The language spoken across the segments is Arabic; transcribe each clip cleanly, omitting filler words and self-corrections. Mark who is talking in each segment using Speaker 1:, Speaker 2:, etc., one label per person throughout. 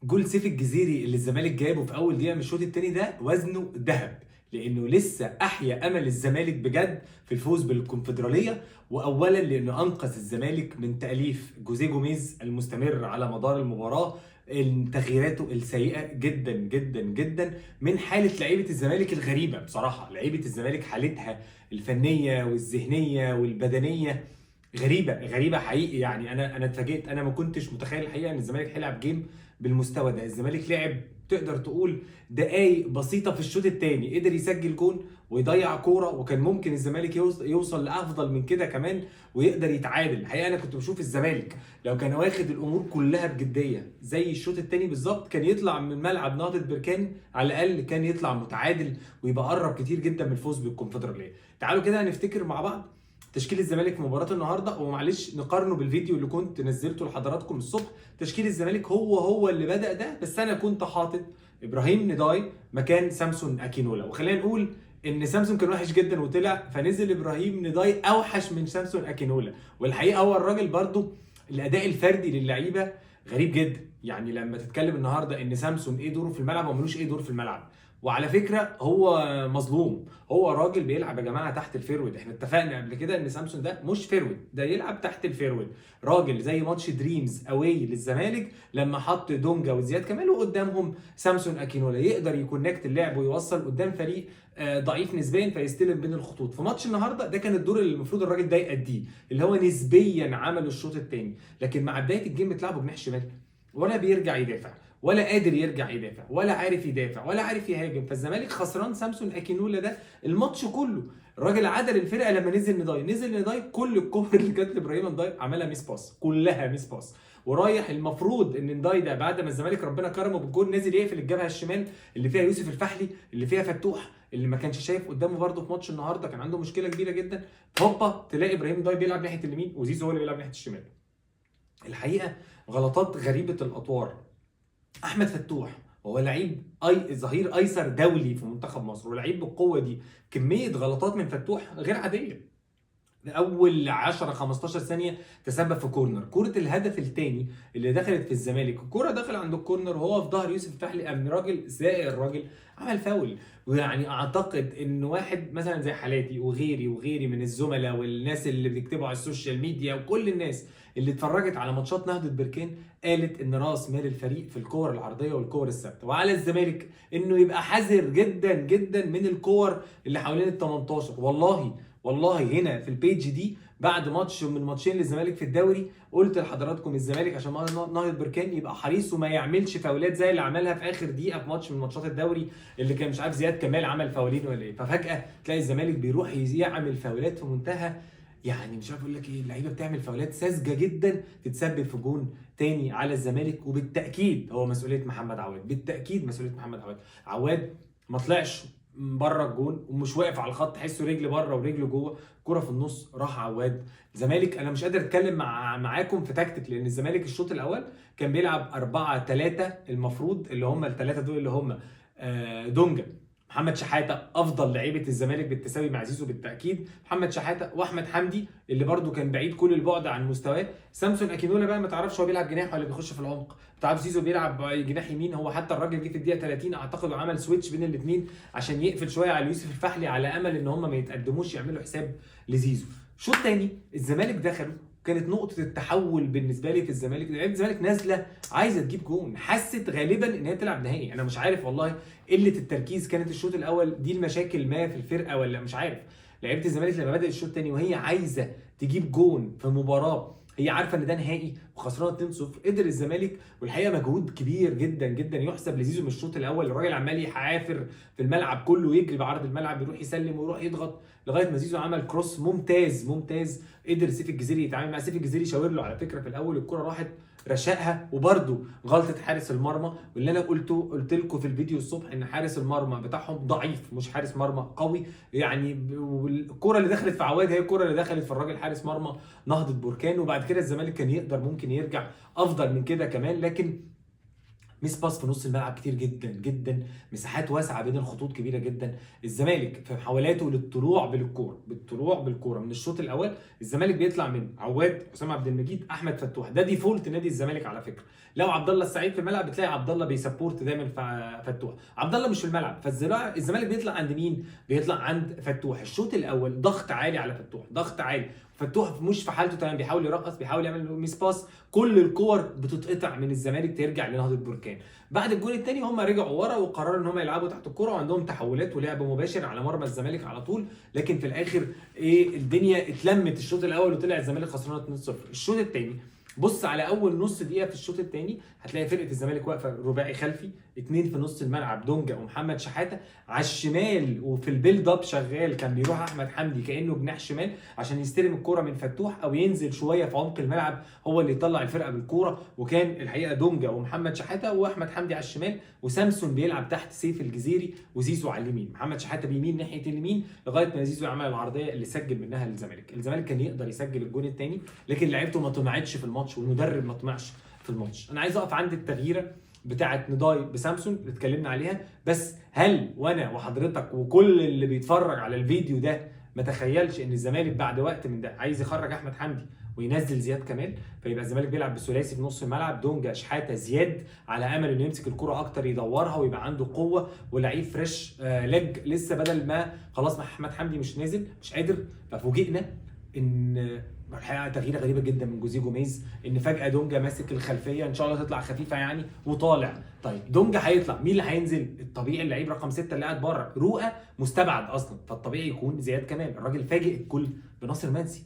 Speaker 1: جول سيف الجزيري اللي الزمالك جابه في اول دقيقه من الشوط الثاني ده وزنه ذهب، لانه لسه احيا امل الزمالك بجد في الفوز بالكونفدراليه. واولا لانه انقذ الزمالك من تاليف جوزيه جوميز المستمر على مدار المباراه، تغييراته السيئه جدا جدا جدا، من حاله لعيبه الزمالك الغريبه. بصراحه لعيبه الزمالك حالتها الفنيه والذهنيه والبدنيه غريبه غريبه حقيقي. يعني انا اتفاجئت، انا ما كنتش متخيل الحقيقه ان الزمالك هيلعب جيم بالمستوى ده. الزمالك لعب تقدر تقول دقايق بسيطه في الشوط الثاني قدر يسجل جون ويضيع كوره، وكان ممكن الزمالك يوصل لافضل من كده كمان ويقدر يتعادل. الحقيقه انا كنت بشوف الزمالك لو كان واخد الامور كلها بجديه زي الشوط الثاني بالظبط كان يطلع من ملعب نهضه بركان، على الاقل كان يطلع متعادل ويبقى قرب كتير جدا من الفوز بالكونفدراليه. تعالوا كده نفتكر مع بعض تشكيل الزمالك في مباراه النهارده، ومعلش نقارنه بالفيديو اللي كنت نزلته لحضراتكم الصبح. تشكيل الزمالك هو اللي بدأ ده، بس انا كنت حاطط ابراهيم نضاي مكان سامسون اكينولا، وخلينا نقول ان سامسون كان وحش جدا وطلع، فنزل ابراهيم نضاي اوحش من سامسون اكينولا. والحقيقه هو الراجل برضو الاداء الفردي للعيبه غريب جدا. يعني لما تتكلم النهارده ان سامسون ايه دوره في الملعب وملوش ايه دور في الملعب، وعلى فكره هو مظلوم. هو راجل بيلعب يا جماعه تحت الفيرود، احنا اتفقنا قبل كده ان سامسون ده مش فيرود، ده يلعب تحت الفيرود. راجل زي ماتش دريمز اواي للزمالك لما حط دونجا وزياد كمال وقدامهم سامسون اكينولا، يقدر يكونكت اللعب ويوصل قدام فريق ضعيف نسبيا فيستلم بين الخطوط. في ماتش النهارده ده كان الدور اللي المفروض الراجل ده يأديه، اللي هو نسبيا عمل الشوط الثاني. لكن مع بدايه الجيم بتلعبه جناح شمال، ولا بيرجع يدافع ولا قادر يرجع يدافع ولا عارف يدافع ولا عارف يهاجم. فالزمالك خسران سامسون اكينولا ده الماتش كله. الراجل عدل الفرقه لما نزل نضاي كل الكور اللي جت لابراهيم نضاي عملها ميس باس، كلها ميس باس. ورايح المفروض ان نضاي ده بعد ما الزمالك ربنا كرمه بالجول نازل يقفل الجبهه الشمال اللي فيها يوسف الفحلي، اللي فيها فتوح اللي ما كانش شايف قدامه برده في ماتش النهارده، كان عنده مشكله كبيره جدا. هوبا تلاقي ابراهيم نضاي بيلعب ناحيه اليمين وزيزو هو اللي بيلعب ناحيه الشمال. الحقيقه غلطات غريبه الاطوار. احمد فتوح هو لعيب ظهير ايسر دولي في منتخب مصر ولعيب بالقوه دي، كميه غلطات من فتوح غير عاديه. اول 10 15 ثانيه تسبب في كورنر، كوره الهدف الثاني اللي دخلت في الزمالك، الكوره دخل عند الكورنر وهو في ظهر يوسف الفحلي، قام راجل زائق الراجل عمل فاول. ويعني اعتقد ان واحد مثلا زي حالاتي وغيري من الزملاء والناس اللي بيكتبوا على السوشيال ميديا وكل الناس اللي اتفرجت على ماتشات نهضه بركان قالت ان راس مال الفريق في الكور العرضيه والكور الثابته، وعلى الزمالك انه يبقى حذر جدا جدا من الكور اللي حوالين ال 18. والله هنا في البيج دي بعد ماتش من ماتشين للزمالك في الدوري قلت لحضراتكم الزمالك عشان نهضه بركان يبقى حريص وما يعملش فاولات زي اللي عملها في اخر دقيقه في ماتش من ماتشات الدوري اللي كان مش عارف زياد كمال عمل فاولين ولا ايه، ففجاه تلاقي الزمالك بيروح يعمل فاولات في منتهى، يعني مش عارف اقول لك ايه، اللعيبه بتعمل فاولات ساذجه جدا تتسبب في جون تاني على الزمالك. وبالتاكيد هو مسؤوليه محمد عواد، بالتاكيد مسؤوليه محمد عواد ما طلعش بره الجون ومش واقف على الخط، تحسه رجل بره ورجل جوه، كرة في النص راح عواد. الزمالك انا مش قادر اتكلم معاكم في تكتيك، لان الزمالك الشوط الاول كان بيلعب 4-3 المفروض، اللي هم الثلاثه دول اللي هم دونجا، محمد شحاته افضل لعيبه الزمالك بالتساوي مع زيزو بالتاكيد، محمد شحاته واحمد حمدي اللي برده كان بعيد كل البعد عن مستواه، سامسون اكينولا بقى ما تعرفش هو بيلعب جناح ولا بيخش في العمق، بتاع زيزو بيلعب جناح يمين. هو حتى الراجل جه في الدقيقه 30 اعتقد وعمل سويتش بين الاثنين عشان يقفل شويه على يوسف الفحلي على امل ان هم ما يتقدموش يعملوا حساب لزيزو. شوط تاني الزمالك دخلوا، كانت نقطة التحول بالنسبة لي في الزمالك، لعيبة الزمالك نازلة عايزة تجيب جون، حست غالبا ان هي تلعب نهائي. انا مش عارف والله قلة التركيز كانت الشوط الاول دي المشاكل ما في الفرقة ولا مش عارف. لعيبة الزمالك لما بدأت الشوط الثاني وهي عايزة تجيب جون في مباراة هي عارفه ان ده نهائي وخسران 2-0، قدر الزمالك، والحقيقه مجهود كبير جدا جدا يحسب لزيزو من الشوط الاول. الراجل عمال يحافر في الملعب كله، يجري بعرض الملعب يروح يسلم ويروح يضغط لغايه ما زيزو عمل كروس ممتاز. قدر سيف الجزيري يتعامل مع سيف الجزيري، شاور له على فكره في الاول الكره راحت رشقها، وبرده غلطه حارس المرمى. واللي انا قلت لكم في الفيديو الصبح ان حارس المرمى بتاعهم ضعيف مش حارس مرمى قوي. يعني الكره اللي دخلت في عواد هي الكره اللي دخلت في الراجل حارس مرمى نهضه بركان. وبعد كده الزمالك كان ممكن يرجع افضل من كده كمان، لكن ميس باس في نص الملعب كتير جدا جدا، مساحات واسعه بين الخطوط كبيره جدا. الزمالك في محاولاته للطلوع بالكوره من الشوط الاول، الزمالك بيطلع من عواد، حسام عبد المجيد، احمد فتوح. ده ديفولت نادي الزمالك على فكره. لو عبد الله السعيد في الملعب بتلاقي عبد الله بيسبورت دايما فتوح. عبد الله مش في الملعب، فالزمالك بيطلع عند مين؟ بيطلع عند فتوح. الشوط الاول ضغط عالي على فتوح، ضغط عالي. فتوح مش في حالته تمام، بيحاول يرقص، بيحاول يعمل ميس باس، كل الكور بتتقطع من الزمالك ترجع لنهضه بركان. بعد الجول الثاني هم رجعوا ورا وقرروا ان هم يلعبوا تحت الكره، وعندهم تحولات ولعب مباشر على مرمى الزمالك على طول. لكن في الاخر الدنيا اتلمت الشوط الاول وطلع الزمالك خسران 2-0. الشوط الثاني بص على اول نص دقيقه في الشوط الثاني، هتلاقي فرقه الزمالك واقفه رباعي خلفي، 2 في نص الملعب، دونجا ومحمد شحاته على الشمال، وفي البيلد اب شغال كان بيروح احمد حمدي كانه جناح شمال عشان يستلم الكوره من فتوح او ينزل شويه في عمق الملعب هو اللي يطلع الفرقه بالكوره. وكان الحقيقه دونجا ومحمد شحاته واحمد حمدي على الشمال، وسامسون بيلعب تحت سيف الجزيري، وزيزو على اليمين. محمد شحاته بيمين ناحيه اليمين لغايه ما زيزو يعمل العرضيه اللي سجل منها للزمالك. الزمالك كان يقدر يسجل الجون الثاني، لكن لعيبته ما طمعتش في الماتش والمدرب ما طمعش في الماتش. انا عايز اقف عند التغييره بتاعه نضاي بسامسون اللي اتكلمنا عليها، بس هل وانا وحضرتك وكل اللي بيتفرج على الفيديو ده ما تخيلش ان الزمالك بعد وقت من ده عايز يخرج احمد حمدي وينزل زياد كمال، فيبقى الزمالك بيلعب بثلاثي في نص الملعب، دونجا شحاته زياد، على امل انه يمسك الكره اكتر يدورها ويبقى عنده قوه ولعيب فريش ليج لسه، بدل ما خلاص احمد حمدي مش نازل مش قادر. ففوجئنا ان الحقيقه تغييره غريبه جدا من جوزيه جوميز، ان فجاه دونجا ماسك الخلفيه، ان شاء الله تطلع خفيفه يعني وطالع. طيب دونجا هيطلع، مين اللي هينزل؟ الطبيعي اللعيب رقم 6 اللي قاعد بره، رؤى مستبعد اصلا، فالطبيعي يكون زياد كمال. الراجل فاجئ الكل بناصر منسي.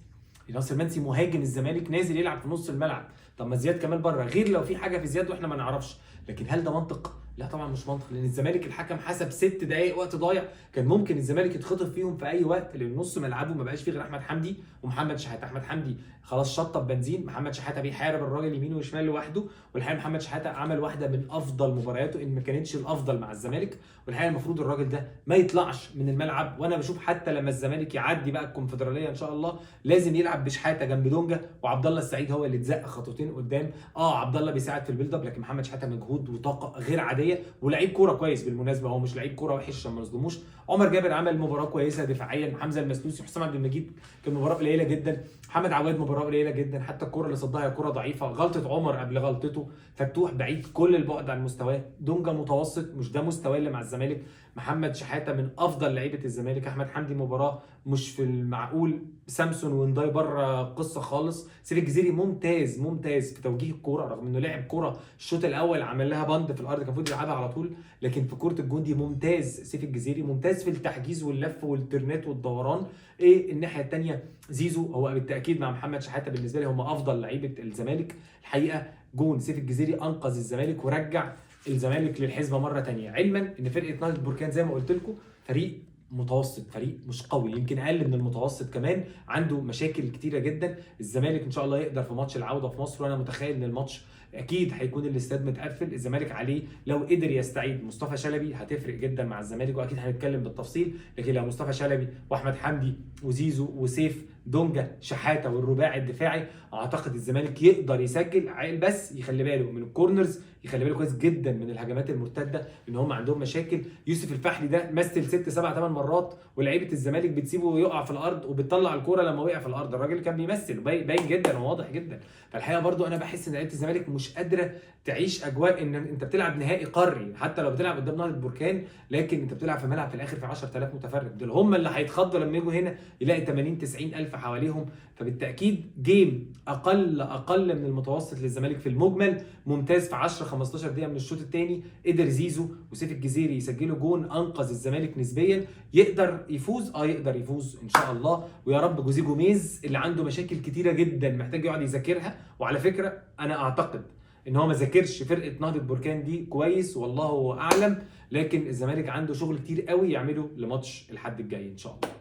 Speaker 1: ناصر منسي مهاجم الزمالك نازل يلعب في نص الملعب، طب ما زياد كمال بره، غير لو في حاجه في زياد واحنا ما نعرفش. لكن هل ده منطق؟ لا طبعا مش منطق، لان الزمالك الحكم حسب 6 دقائق وقت ضايع، كان ممكن الزمالك يتخطف فيهم في اي وقت، لان نص ملعبه ما بقاش فيه غير احمد حمدي ومحمد شحاته. احمد حمدي خلاص شطب بنزين، محمد شحاته بيحارب الراجل يمين وشمال لوحده. والحقيقه محمد شحاته عمل واحده من افضل مبارياته، ان ما كانتش الافضل مع الزمالك. والحقيقه المفروض الراجل ده ما يطلعش من الملعب، وانا بشوف حتى لما الزمالك يعدي بقى الكونفدراليه ان شاء الله لازم يلعب بشحاته جنب دونجا، وعبد الله السعيد هو اللي اتزق خطوتين قدام. عبد الله بيساعد في البيلد اب، لكن محمد شحاته مجهود وطاقه غير عاديه، ولعيب كوره كويس بالمناسبه، هو مش لعيب كوره وحش عشان ما نظلموش. عمر جابر عمل مباراه كويسه دفاعيا، حمزه المسلوسي، حسام عبد المجيد كان مباراه قليله جدا، محمد عواد مباراه قليله جدا، حتى الكره اللي صدها كره ضعيفه، غلطه عمر قبل غلطته، فتوح بعيد كل البعد عن مستواه، دونجا متوسط مش ده مستواه اللي مع الزمالك، محمد شحاته من افضل لعيبه الزمالك، احمد حمدي مباراه مش في المعقول، سامسون ونداي بره قصه خالص، سيف الجزيري ممتاز في توجيه الكوره، رغم انه لعب كوره الشوط الاول عمل لها بند في الارض كان المفروض يلعبها على طول، لكن في كوره الجون دي ممتاز سيف الجزيري، ممتاز في التحجيز واللف والترنات والدوران. الناحيه الثانيه زيزو هو بالتاكيد مع محمد شحاته بالنسبه لي هم افضل لعيبه الزمالك. الحقيقه جون سيف الجزيري انقذ الزمالك ورجع الزمالك للحسبه مره ثانيه، علما ان فرقه نهضه بركان زي ما قلت لكم فريق متوسط، فريق مش قوي، يمكن اقل من المتوسط كمان، عنده مشاكل كتيره جدا. الزمالك ان شاء الله يقدر في ماتش العوده في مصر، وانا متخيل ان الماتش اكيد هيكون الاستاد متقفل، الزمالك عليه لو قدر يستعيد مصطفى شلبي هتفرق جدا مع الزمالك، واكيد هنتكلم بالتفصيل. لكن لو مصطفى شلبي واحمد حمدي وزيزو وسيف دونجا شحاته والرباعي الدفاعي، اعتقد الزمالك يقدر يسجل، بس يخلي باله من الكورنرز، يخلي باله كويس جدا من الهجمات المرتده، ان هم عندهم مشاكل. يوسف الفحلي ده مثل 6 7 8 مرات ولعيبه الزمالك بتسيبه يقع في الارض وبتطلع الكوره لما وقع في الارض، الراجل كان بيمثل باين جدا وواضح جدا. فالحقيقه برضو انا بحس ان لعيبه الزمالك مش قادره تعيش اجواء ان انت بتلعب نهائي قاري، حتى لو بتلعب قدام نهضه بركان، لكن انت بتلعب في ملعب في الاخر في 10000 متفرج، دول هم اللي هيتخضوا لما يجوا هنا يلاقي 80 90 الف حواليهم. فبالتاكيد جيم اقل من المتوسط للزمالك في المجمل، ممتاز في 10 15 دقيقه من الشوط الثاني قدر زيزو وسيف الجزيري يسجلوا جون انقذ الزمالك نسبيا، يقدر يفوز يقدر يفوز ان شاء الله، ويا رب جوزيه جوميز اللي عنده مشاكل كتيره جدا محتاج يقعد يذاكرها. وعلى فكره انا اعتقد ان هو ما ذاكرش فرقه نهضه بركان دي كويس والله اعلم، لكن الزمالك عنده شغل كتير قوي يعمله لماتش الحد الجاي ان شاء الله.